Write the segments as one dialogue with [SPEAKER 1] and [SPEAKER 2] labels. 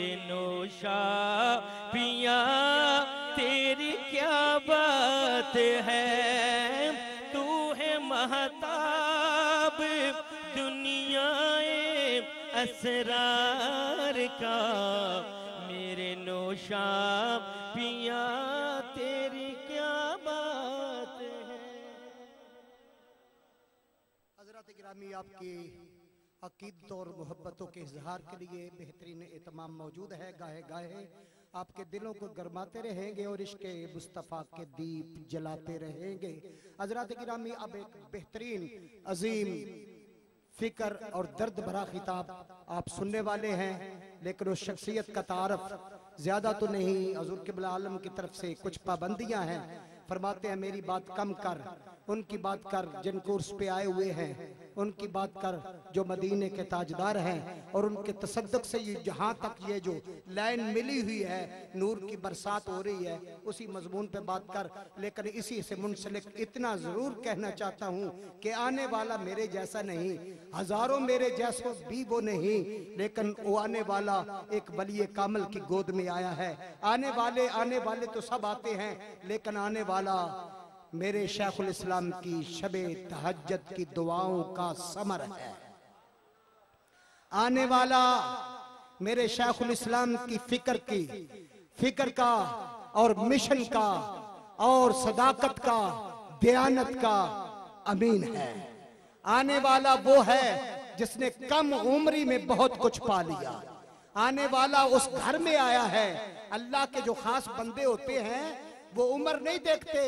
[SPEAKER 1] मेरे नौशा पिया तेरी क्या बात है, तू है महताब दुनियाए असरार का, मेरे नौशा पिया तेरी क्या बात है।
[SPEAKER 2] हज़रात गिरामी, आपकी अकीदत और मोहब्बतों के इजहार के लिए बेहतरीन एहतमाम मौजूद है। गाहे गाहे आपके दिलों को गरमाते रहेंगे और इश्क़ मुस्तफ़ा के दीप जलाते रहेंगे। हज़रात गिरामी, अब एक बेहतरीन अजीम फिक्र और दर्द भरा खिताब आप सुनने वाले हैं, लेकिन उस शख्सियत का तारफ ज्यादा तो नहीं। हुज़ूर क़िबला आलम की तरफ से कुछ पाबंदियां हैं। फरमाते हैं मेरी बात कम कर, उनकी बात कर जिन कोर्स पे आए हुए हैं, उनकी बात कर जो मदीने के ताजदार हैं, और उनके तसद्दुक से ये जहाँ तक ये जो लाइन मिली हुई है, नूर की बरसात हो रही है, उसी मजमून पे बात कर। लेकिन इसी से मुंसलिक इतना जरूर कहना चाहता हूँ कि आने वाला मेरे जैसा नहीं, हजारों मेरे जैसों भी वो नहीं, लेकिन वो आने वाला एक वली कामिल की गोद में आया है। आने वाले तो सब आते हैं, लेकिन आने वाला मेरे शेखुल इस्लाम की शबे तहज्जुद की दुआओं का समर है। आने वाला मेरे शेखुल इस्लाम की फिक्र का और मिशन का और सदाकत का, दयानत का अमीन है। आने वाला वो है जिसने कम उम्री में बहुत कुछ पा लिया। आने वाला उस घर में आया है। अल्लाह के जो खास बंदे होते हैं वो उम्र नहीं देखते,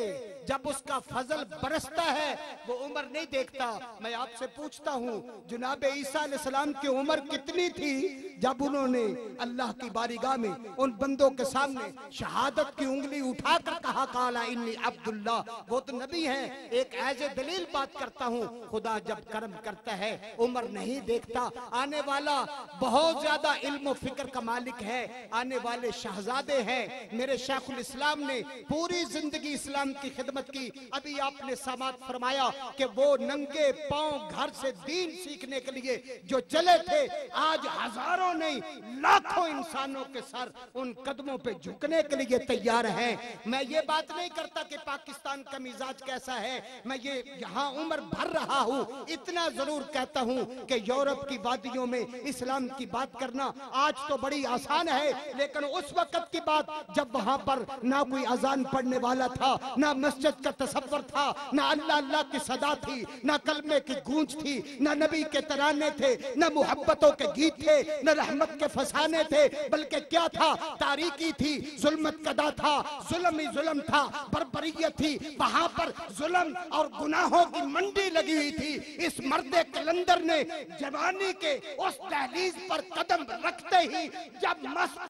[SPEAKER 2] जब उसका फजल बरसता है वो उम्र नहीं देखता। मैं आपसे पूछता हूँ, जनाब ईसा अलैहिस्सलाम की उम्र कितनी थी जब उन्होंने अल्लाह की बारगाह में उन बंदों के सामने शहादत की उंगली उठाकर कहा काला इन्नी अब्दुल्लाह। वो तो नबी हैं। एक ऐसे दलील बात करता हूँ, खुदा जब कर्म करता है उम्र नहीं देखता। आने वाला बहुत ज्यादा इल्म और फिक्र का मालिक है। आने वाले शहजादे हैं। मेरे शेखुल इस्लाम ने पूरी जिंदगी इस्लाम की खिदमत की। अभी आपने समात फरमाया कि वो नंगे पांव घर से दीन सीखने के लिए जो चले थे, आज हजारों नहीं लाखों इंसानों के सर उन कदमों पे झुकने के लिए तैयार हैं। मैं ये बात नहीं करता कि पाकिस्तान का मिजाज कैसा है, मैं ये यहाँ उम्र भर रहा हूँ। इतना जरूर कहता हूँ कि यूरोप की वादियों में इस्लाम की बात करना आज तो बड़ी आसान है, लेकिन उस वक्त की बात जब वहां पर ना कोई अजान पढ़ने वाला था, ना मस्जिद का तसव्वुर था, ना अल्लाह अल्लाह की सदा थी, ना कलमे की गूंज थी, ना नबी के तराने थे, ना मोहब्बतों के गीत थे, ना रहमत के फसाने थे, बल्कि क्या था? तारीकी थी, जुल्मत कदा था, जुल्म ही जुल्म था, बर्बरियत थी। वहां पर जुल्म और गुनाहों की मंडी लगी हुई थी। इस मर्दे कलंदर ने जवानी के उस दहलीज पर कदम रखते ही जब मस्त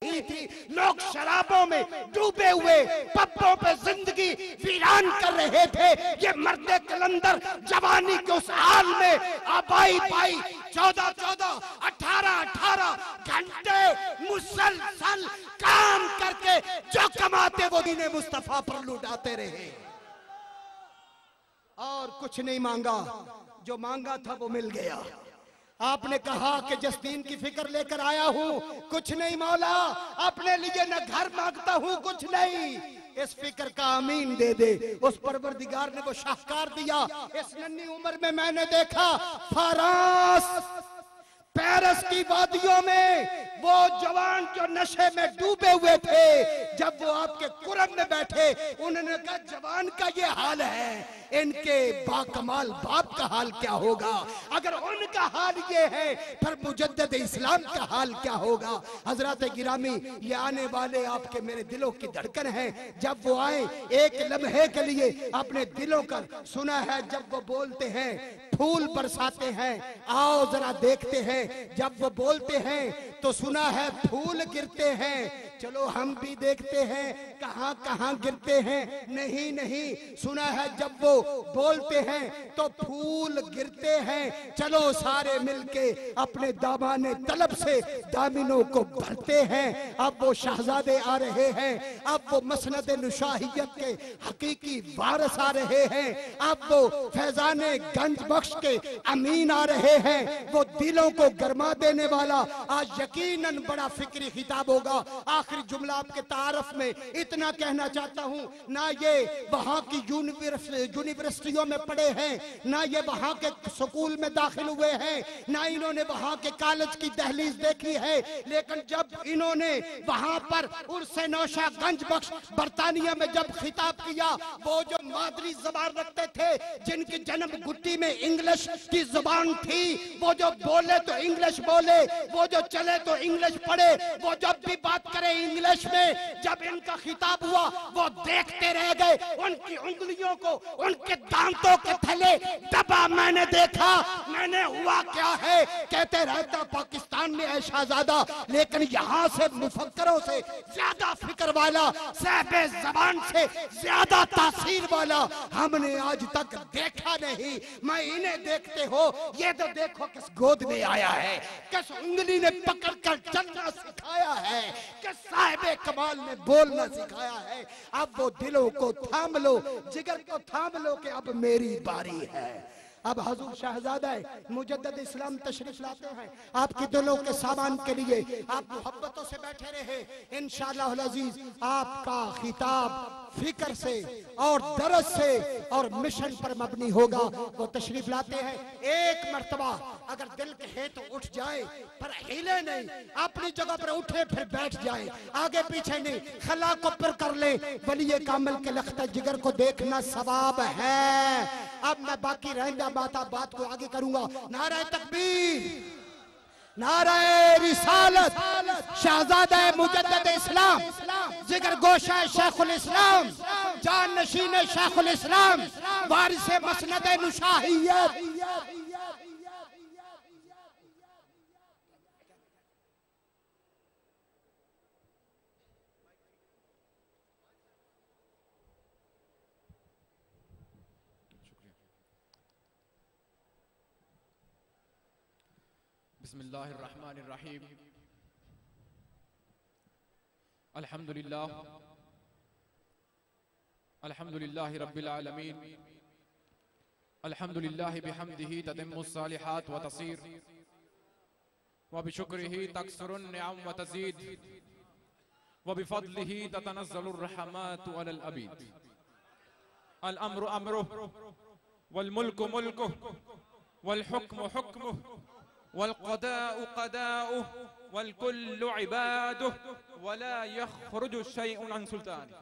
[SPEAKER 2] थी, लोग शराबों में डूबे हुए पब्बों पे जिंदगी वीरान कर रहे थे, ये मर्दे कलंदर जवानी के उस हाल में आबाई पाई 14-14, 18-18 घंटे मुसलसल काम करके जो कमाते वो दीने मुस्तफा पर लुटाते रहे और कुछ नहीं मांगा। जो मांगा था वो मिल गया। आपने कहा कि जिस दीन की फिक्र लेकर आया हूँ, कुछ नहीं मौला, अपने लिए न घर मांगता हूँ, कुछ नहीं, इस फिक्र का अमीन दे दे। उस परवरदिगार ने वो शाहकार दिया। इस नन्ही उम्र में मैंने देखा फारस पेरिस की वादियों में वो जवान जो नशे में डूबे हुए थे, जब वो आपके कुरब में बैठे, उन्होंने कहा जवान का ये हाल है, इनके बाकमाल बाप का हाल क्या होगा? अगर उनका हाल ये है, फिर मुजद्दिद इस्लाम का हाल क्या होगा? हजरत गिरामी, ये आने वाले आपके मेरे दिलों की धड़कन है। जब वो आए एक लम्हे के लिए अपने दिलों का सुना है, जब वो बोलते हैं फूल बरसाते हैं, आओ जरा देखते हैं। जब वो बोलते हैं तो सुना है फूल गिरते हैं, चलो हम भी देखते हैं कहां कहां गिरते हैं। नहीं नहीं, सुना है जब वो बोलते हैं तो फूल गिरते हैं, चलो सारे मिलके अपने दामाने तलब से दामिनों को भरते हैं। अब वो शहजादे आ रहे हैं, अब वो मसनद नुशाहियत के हकीकी वारिस आ रहे हैं, अब वो फैजाने गंज बख्श के अमीन आ रहे हैं। वो दिलों को गरमा देने वाला आज यकीनन बड़ा फिक्री खिताब होगा। आखिरी जुमला आपके तारफ में इतना कहना चाहता हूँ, ना ये वहाँ की यूनिवर्सिटियों में पढ़े हैं, ना ये वहाँ के स्कूल में दाखिल हुए हैं, ना इन्होंने वहाँ के कॉलेज की दहलीज देखी है, लेकिन जब इन्होंने वहाँ पर उर्से नौशागंज बख्श बरतानिया में जब खिताब किया, वो जो मादरी जबान रखते थे, जिनकी जन्म गुट्टी में इंग्लिश की जुबान थी, वो जो बोले तो इंग्लिश बोले, वो जो चले तो इंग्लिश पढ़े, वो जब भी बात करे इंग्लिश में, जब इनका खिताब हुआ वो देखते रह गए। उनकी उंगलियों को उनके दांतों के थले दबा मैंने देखा, मैंने हुआ क्या है, कहते रहता पाकिस्तान में है शहजादा, लेकिन यहाँ से मुफक्करों से ज्यादा फिक्र वाला, साहिबे जबान से ज्यादा तासीर वाला हमने आज तक देखा नहीं। मैं इन्हें देखते हो, ये तो देखो किस गोद में आया है, किस उंगली ने पकड़ कर चलना सिखाया है, किस साहिबे कमाल ने बोलना सिखाया है। अब वो दिलों को थाम लो, जिगर को थाम लो कि अब मेरी बारी है। अब हजूर शहजादा मुजद्दिद इस्लाम तशरीफ लाते हैं आपके दिलों के सामान के लिए। आप मोहब्बतों से बैठे रहे, इंशाअल्लाह अज़ीज आपका खिताब फिक्र से और दरस से और मिशन पर मबनी होगा। वो तशरीफ लाते हैं, एक मर्तबा अगर दिल कहे तो उठ जाए, पर हिले नहीं, अपनी जगह पर उठे फिर बैठ जाए, आगे पीछे नहीं, खला को पर कर ले। वलिये कामिल के लख्ता जिगर को देखना सवाब है। अब मैं बाकी रहना बात को आगे करूंगा। नारे तकबीर, नारे रिसालत, शहजादा मुजद्दिद इस्लाम, जिगर गोशा शेखुल इस्लाम, जान नशीन शेखुल इस्लाम, वारिस मसनद नुशाहियत।
[SPEAKER 3] बिस्मिल्लाहिर्रहमानिर्रहीम। अल्हम्दुलिल्लाह अल्हम्दुलिल्लाहि रब्बिल आलमीन। अल्हम्दुलिल्लाहि बिहम्दिही ततिम्मुस सालिहात व तसीर व बिशुक्रिही तकसुरुन निअम व तज़ीद व बिफद्लिही ततनज़्ज़लुर रहमातु अलल अबीद। अल अम्रु अम्रुहु वल मुल्कु मुल्कुहु वल हुक्मु हुक्मुहु वल्क़दाउ क़दाउहु वल्कुल्लु इबादुहु वला यख़रुजु शैउन अन सुल्तानिही।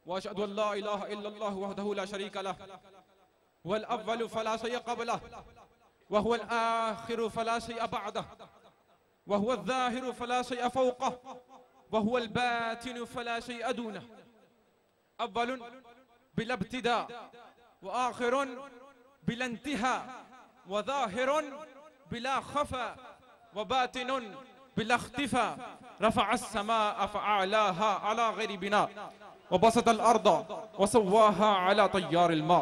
[SPEAKER 3] वअशहदु अन ला इलाहा इल्लल्लाहु वहदहु ला शरीका लहु वल अव्वलु फला शय्य क़ब्लहु व हुवल आखिरु फला शय्य बअदहु व हुवल ज़ाहिरु फला शय्य फ़ौक़हु व हुवल बातिनु फला शय्य दूनहु। अव्वलुन बिला इब्तिदा व आखिरुन बिला इंतिहा व ज़ाहिरुन बिला ख़फ़ा व बातिनुन बिला इख्तिफ़ा। रफ़अ अस्समाअ फ़अअलाहा अला ग़ैरि बिना व बसतल अर्द व सव्वाहा अला तय्यारिल मा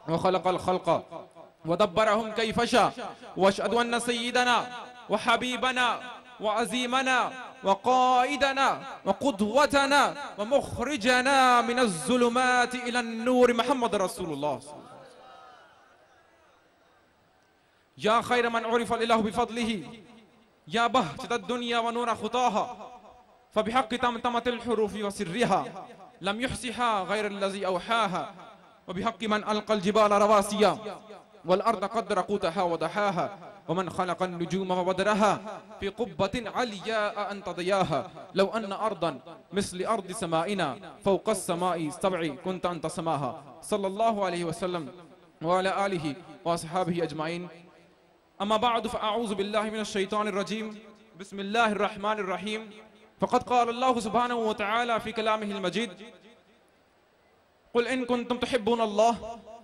[SPEAKER 3] व ख़लक़ल ख़ल्क़ व दब्बरहुम कैफ़ शा। व अशहदु अन्न सय्यिदना व हबीबना व अज़ीमना व क़ाइदना व क़ुद्वतना व मुख़रिजना मिनज़्ज़ुलुमाति इलन नूर मुहम्मद रसूलुल्लाह। या खैर मन उरिफ़ल इलाहु बिफ़द्लिही या बहजतद दुनिया व नूर ख़ुताहा फ़बिहक़्क़ि तमतमतिल हुरूफ़ि व सिर्रिहा लम युहसिहा ग़ैरुल्लज़ी अवहाहा व बिहक़्क़ि मन अलक़ल जिबाल रवासिया वल अर्द क़द्दर क़ूतहा व दहाहा व मन ख़लक़न नुजूम व बदरहा फ़ी क़ुब्बतिन अलिया अंत दयाहा लव अन्न अर्दन मिस्ल अर्दि समाइना फ़ौक़स समाई सब'i कुन्त अंत समाहा। सल्लल्लाहु अलैहि वसल्लम व अला आलिहि व अस्हाबिहि अजमाइन। अम्मा बअद फ़अऊज़ु बिल्लाहि मिनश शैतानिर रजीम। बिस्मिल्लाहिर रहमानिर रहीम। फ़क़द क़ाल अल्लाहु सुब्हानहु व तआला फ़ी कलामिहिल मजीद क़ुल इन कुन्तुम तुहिब्बूनल्लाह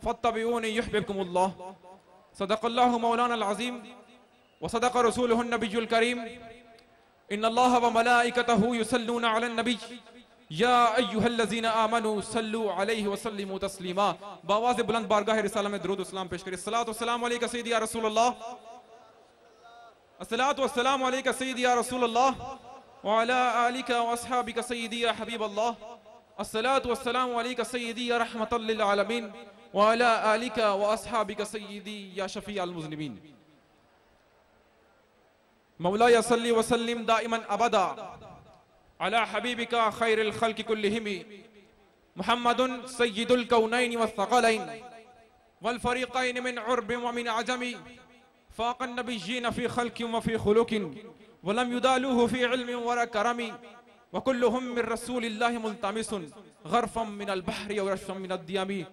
[SPEAKER 3] फ़त्तबिऊनी युहब्बिबकुमुल्लाह। सदक़ल्लाहु मौलानाल अज़ीम व सदक़ रसूलुहुन नबियुल करीम। इन्नल्लाह व मलाइकतहु युसल्लूना अलन नबी या अय्युहल्लज़ीना आमनू सल्लू अलैहि व सल्लिमू तस्लीमा। बावाज़ बुलंद बारगाह रिसाला में दुरूद सलाम पेश करें। अस्सलातु वस्सलामु अलैका सय्यदी या रसूलल्लाह, अस्सलातु वस्सलामु अलैका सय्यदी या रसूलल्लाह व अला आलिका व अस्हाबिका सय्यदी या हबीबल्लाह। अस्सलातु वस्सलामु अलैका सय्यदी या रहमतल लिल आलमीन व अला आलिका व अस्हाबिका सय्यदी या शफीअल मुज़निबीन। मौलाया सल्ली व सल्लिम दाइमन अबदा अला हबीबिका खैरिल खल्क़ि कुल्लिहिम मुहम्मदुन सय्यिदुल कौनैन वस्सक़लैन वल फ़रीक़ैन मिन उर्ब व मिन अजमी फ़ाक़न नबिय्यीन फ़ी ख़ल्क़िन व फ़ी ख़ुलुक़िन व लम युदालूहु फ़ी इल्मिन व करमी व कुल्लुहुम मिन रसूलिल्लाहि मुल्तमिसुन ग़र्फ़म मिनल बहरि व रशफ़म मिनद दियमी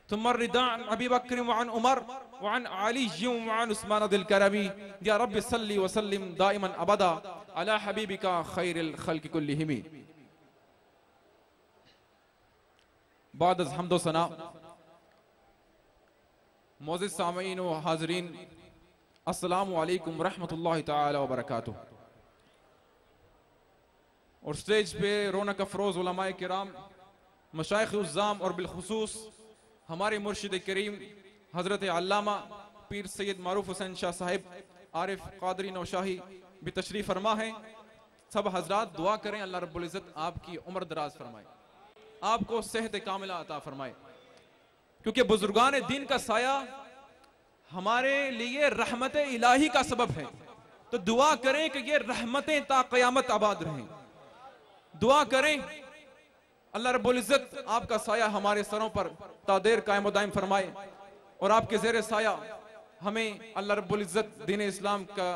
[SPEAKER 3] थुम्मा रिदा अन अबी बकर व अन उमर व अन अली व अन उस्मान दिल करमी या रब्बि सल्ली व सल्लिम दाइमन अबदा अला हबीबिका खैरिल खल्क़ि कुल्लिहिम। बाद अज़ हम्द व सना, मोअज़्ज़िज़ सामीईन व हाज़रीन, अस्सलामु अलैकुम व रहमतुल्लाहि तआला व बरकातुहू। और स्टेज पे रौनक अफरोज उलमाए किराम, मशाइख़ उज़्ज़ाम और बिलखुसूस हमारे मुर्शिद करीम हज़रत अल्लामा पीर सैयद मारूफ हुसैन शाह साहिब आरिफ क़ादरी नौशाही भी तशरीफ़ फरमा है। सब हजरात दुआ करें अल्लाह रब्बुल इज़्ज़त आपकी उम्र दराज फरमाए, आपको सेहत कामिला अता फरमाए, क्योंकि बुजुर्गान दीन का साया हमारे लिए रहमत इलाही का सबब है। तो दुआ करें कि ये रहमतें ता क़यामत आबाद रहें। दुआ करें अल्लाह रब्बुल इज़्ज़त आपका साया हमारे सरों पर तादेर कायम दायम फरमाए और आपके ज़ेर साया हमें अल्लाह रब्बुल इज़्ज़त दीन इस्लाम का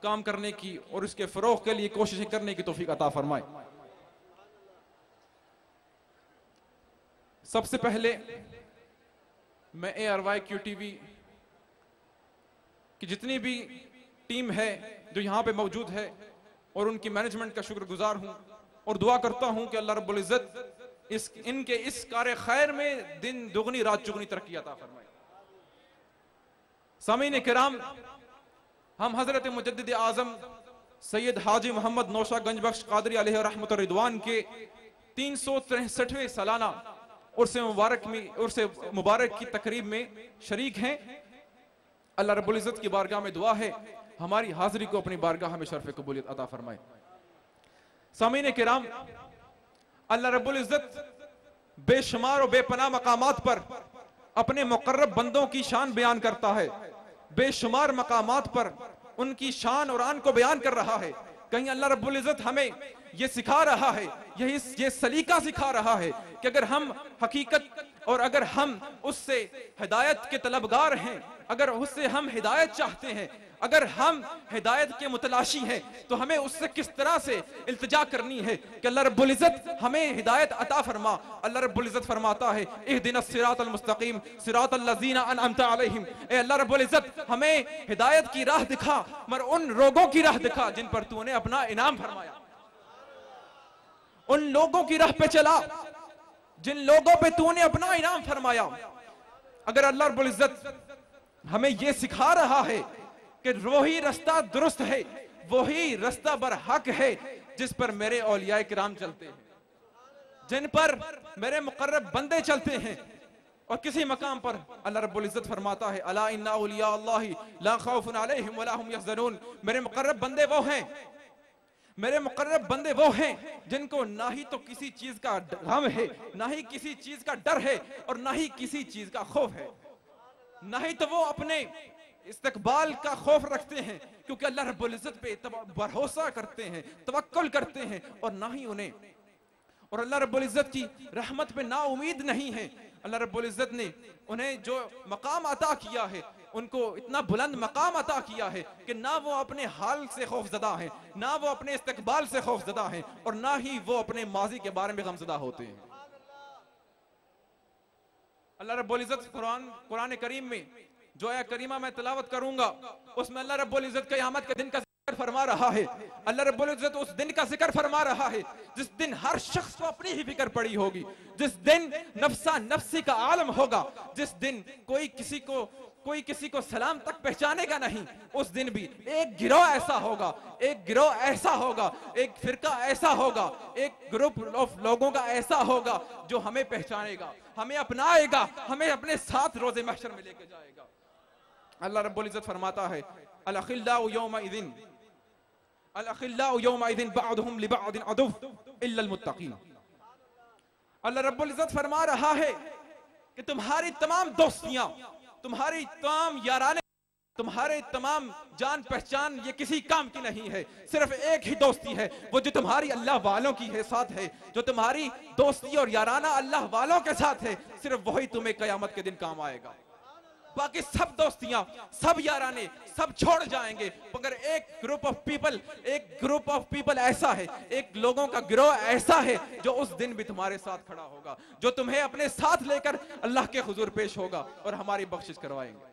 [SPEAKER 3] काम करने की और उसके फ़रोग़ के लिए कोशिशें करने की तौफ़ीक़ अता फरमाए। सबसे पहले मैं ARYQTV की जितनी भी टीम है जो यहाँ पे मौजूद है और उनकी मैनेजमेंट का शुक्रगुजार हूँ और दुआ करता हूँ कि अल्लाह रब्बुल इज़्ज़त इनके इस कार्य खैर में दिन दुगनी रात चुगनी तरक्की अता फरमाए। सामीन किराम, हम हजरत मुजद्दिद आज़म सैयद हाजी मोहम्मद नौशाद गंज बख्श क़ादरी अलैहि रहमत व रिदवान के 363वें सालाना उर्स मुबारक की तकरीब में शरीक हैं। अल्लाह रब्बुल इज़्ज़त की बारगाह में दुआ है हमारी हाजिरी को अपनी बारगाह में शर्फ़ कबूलियत अता फरमाए। सामीन किराम, अल्लाह रब्बुल इज़्ज़त बेशुमार और बेपनाह मकामात पर अपने मुक़र्रब बंदों की शान बयान करता है, बेशुमार मकामात पर उनकी शान और आन को बयान कर रहा है। कहीं अल्लाह रब्बुल इज़्ज़त हमें ये सिखा रहा है, ये सलीका सिखा रहा है कि अगर हम हकीकत और अगर हम उससे हिदायत के तलबगार हैं, अगर उससे हम हिदायत चाहते हैं, अगर हम हिदायत के मुतलाशी हैं, तो हमें उससे किस तरह से इल्तिजा करनी है कि अल्लाह रब्बुल इज़्ज़त हमें हिदायत अता फरमा। अल्लाह रब्बुल इज़्ज़त फरमाता है इहदिनस सिरातल मुस्तकीम सिरातल लज़ीना अनअमता अलैहिम, ए अल्लाह रब्बुल इज़्ज़त हमें हिदायत की राह दिखा, मगर उन लोगों की राह दिखा जिन पर तूने अपना इनाम फरमाया। उन लोगों की राह पे चला जिन लोगों पे तूने अपना इनाम फरमाया। अगर अल्लाह रब्बुल इज़्ज़त हमें यह सिखा रहा है कि वही रास्ता दुरुस्त है, वही रास्ता बरहक है जिस पर मेरे औलिया किराम चलते हैं, जिन पर मेरे मुकर्रब बंदे चलते हैं। और किसी मकाम पर अल्लाह रब्बुल इज़्ज़त फरमाता है अला इन्ना औलिया अल्लाहि ला खौफुन अलैहिम वला हुम यहज़नून, मेरे मुकर्रब बंदे वो हैं, मेरे मुकर्रब बंदे वो हैं जिनको ना ही तो किसी चीज का गम है, ना ही किसी चीज का डर है और ना ही किसी चीज का खौफ है, ना ही तो वो अपने इस्तकबाल का खौफ रखते हैं क्योंकि अल्लाह रब्बुल इज़्ज़त पे भरोसा करते हैं, तवक्कुल करते हैं, और ना ही उन्हें और अल्लाह रब्बुल इज़्ज़त की रहमत पे ना उम्मीद नहीं है। अल्लाह रब्बुल इज़्ज़त ने उन्हें जो मकाम अता किया है, उनको इतना बुलंद मकाम अता किया है कि ना वो अपने हाल से खौफजदा हैं, ना वो अपने इस्तकबाल से खौफजदा हैं, और ना ही वो अपने माजी के बारे में गमज़दा होते हैं। अल्लाह रब्बुल इज़्ज़त कुरान करीम में जो आया करीमा मैं तिलावत करूंगा उसमें अल्लाह रब्बुल इज़्ज़त क़यामत के दिन का जिक्र फरमा रहा है। अल्लाह रब्बुल इज़्ज़त उस दिन का जिक्र फरमा रहा है जिस दिन हर शख्स को अपनी ही फिक्र पड़ी होगी, जिस दिन नफ्सा नफ्सी का आलम होगा, जिस दिन कोई किसी को सलाम तक पहचानेगा नहीं। उस दिन भी एक गिरोह ऐसा होगा, एक गिरोह ऐसा होगा, एक फिरका ऐसा होगा, एक ग्रुप ऑफ लोगों का ऐसा होगा जो हमें पहचानेगा, हमें अपनाएगा, हमें अपने साथ रोज़े महशर में लेके जाएगा। अल्लाह रब्बुल इज़्ज़त फरमाता है अल-अखिल्लाउ यौमइज़िन बअदुहुम लिबअदिन अदुव्व इल्लल मुत्तक़ीन। अल्लाह रब्बुल इज़्ज़त फरमा रहा है कि तुम्हारी तमाम दोस्तियां, तुम्हारी तमाम याराने तुम्हारे तमाम जान पहचान ये किसी काम की नहीं है, सिर्फ एक ही दोस्ती है, वो जो तुम्हारी अल्लाह वालों की है साथ है। जो तुम्हारी दोस्ती और याराना अल्लाह वालों के साथ है, सिर्फ वही तुम्हें कयामत के दिन काम आएगा। बाकी सब दोस्तियां, सब याराने, सब छोड़ जाएंगे, मगर एक ग्रुप ऑफ पीपल ऐसा है, एक लोगों का गिरोह ऐसा है जो उस दिन भी तुम्हारे साथ खड़ा होगा, जो तुम्हें अपने साथ लेकर अल्लाह के हुजूर पेश होगा और हमारी बख्शिश करवाएंगे।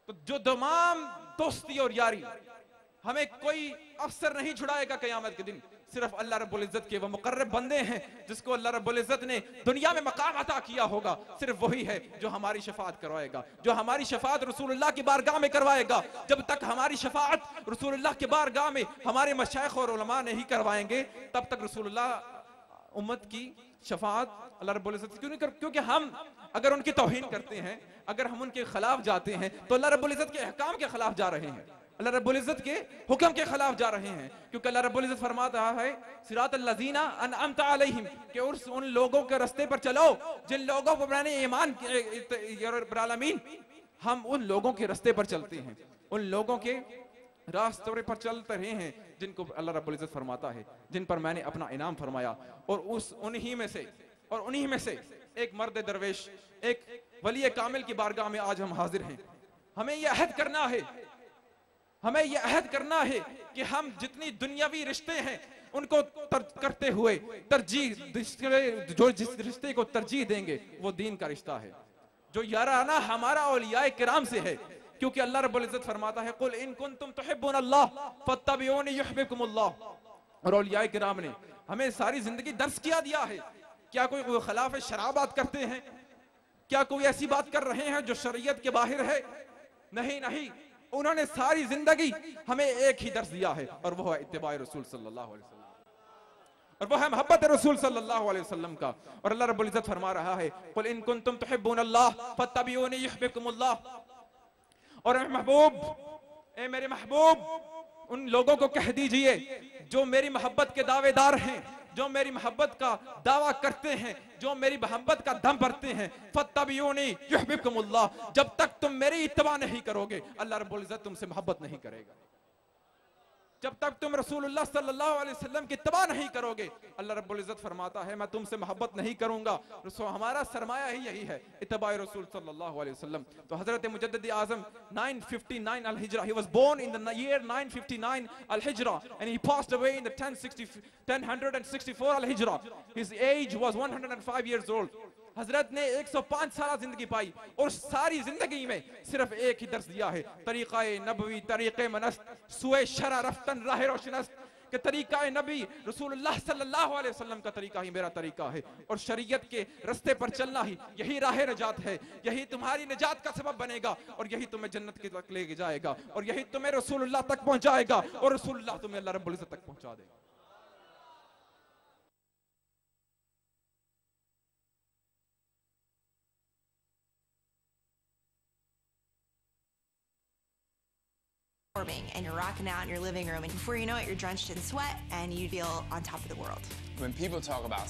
[SPEAKER 3] तो जो तमाम दोस्ती और यारी, हमें कोई अफसर नहीं छुड़ाएगा कयामत के दिन, सिर्फ अल्लाह रब्बुल इज्जत के वो मुकर्रब बंदे हैं जिसको अल्लाह रब्बुल इज्जत ने दुनिया में मकाम अता किया होगा, सिर्फ वही है जो हमारी शफाअत करवाएगा, जो हमारी शफाअत रसूलुल्लाह की बारगाह में करवाएगा। जब तक हमारी शफाअत रसूलुल्लाह की बारगाह में हमारे मशाइख और उलमा नहीं करवाएंगे, तब तक रसूलुल्लाह उम्मत की शफाअत अल्लाह रब्बुल इज्जत क्यों नहीं कर, क्योंकि हम अगर उनकी तौहीन करते हैं, अगर हम उनके खिलाफ जाते हैं, तो अल्लाह रब्बुल इज्जत के अहकाम के खिलाफ जा रहे हैं, अल्लाह रब्बुल इज्जत के हुक्म के खिलाफ जा रहे हैं। क्योंकि अल्लाह रब्बुल इज्जत फरमाता है सिरातल लज़ीना अनअमता अलैहिम, कि उन लोगों के रास्ते पर चलो जिन लोगों पर मैंने ईमान किया, रब्बुल आलमीन हम उन लोगों के रास्ते पर चलते हैं, उन लोगों के रास्ते पर चलते रहे हैं जिनको अल्लाह रब्बुल इज्जत फरमाता है, जिन पर मैंने अपना इनाम फरमाया। और उन्हीं में से एक मर्द दरवेश, एक वली कामिल की बारगाह में आज हम हाजिर हैं। हमें यह अहद करना है कि हम जितनी दुनियावी रिश्ते हैं उनको करते हुए जिस रिश्ते को तरजीह देंगे वो दीन का रिश्ता है, जो याराना हमारा औलियाए किराम से है। क्योंकि अल्लाह रब्बुल इज्जत फरमाता है कुल इन कुंतुम तुहिब्बुनल्लाह फत्तबिऊनी युहिब्बुकुमुल्लाह। और औलियाए किराम ने हमें सारी जिंदगी दर्स किया दिया है। क्या कोई खिलाफ शराब बात करते हैं? क्या कोई ऐसी बात कर रहे हैं जो शरीयत के बाहर है? नहीं, उन्होंने सारी जिंदगी हमें एक ही दर्स दिया है, और वो है इत्तिबा रसूल सल्लल्लाहु अलैहि वसल्लम, और वो है मोहब्बत रसूल सल्लल्लाहु अलैहि वसल्लम का। और अल्लाह रब्बुल इज्जत फरमा रहा है कुल इन कुंतुम तुहिब्बुनल्लाह फत्तबिऊनी युहिब्बुकुमुल्लाह। और मेरे महबूब उन लोगों को कह दीजिए जो मेरी मोहब्बत के दावेदार हैं, जो मेरी मोहब्बत का दावा करते हैं, जो मेरी मोहब्बत का दम भरते हैं, फत्तबिऊनी युहिब्बुकुमुल्लाह। जब तक तुम मेरी इत्तिबा नहीं करोगे, अल्लाह रब्बुल इज्जत तुमसे मोहब्बत नहीं करेगा। जब तक तुम रसूलुल्लाह सल्लल्लाहु अलैहि वसल्लम की इत्तिबा नहीं करोगे, अल्लाह रब्बुल इज्जत फरमाता है मैं तुमसे मोहब्बत नहीं करूंगा। हमारा सरमाया ही यही है, इत्तिबा रसूल सल्लल्लाहु अलैहि वसल्लम। तो हजरत मुजद्दिद आज़म 959 al-Hijra, he was born in the year 959 al-Hijra and he passed away in the 1064 al-Hijra. His age was 105 years old. हजरत ने 105 साल जिंदगी पाई और सारी जिंदगी में सिर्फ एक ही दर्स दिया है, तरीक़ाए नबवी तरीक़े मनस्त सुए शरा रफ्तन राह रोशनस्त, कि तरीक़ाए नबी रसूलुल्लाह सल्लल्लाहु अलैहि वसल्लम का तरीका ही मेरा तरीका है, और शरीयत के रास्ते पर चलना ही यही राह नजात है, यही तुम्हारी निजात का सबब बनेगा, और यही तुम्हें जन्नत की तक ले जाएगा, और यही तुम्हें रसूलुल्लाह तक पहुंचाएगा, और रसूलुल्लाह तुम्हें अल्लाह रब्बुल इज्जत तक पहुंचा देगा।
[SPEAKER 4] And you're rocking out in your living room, and before you know it, you're drenched in sweat and you feel on top of the world.
[SPEAKER 5] When people talk about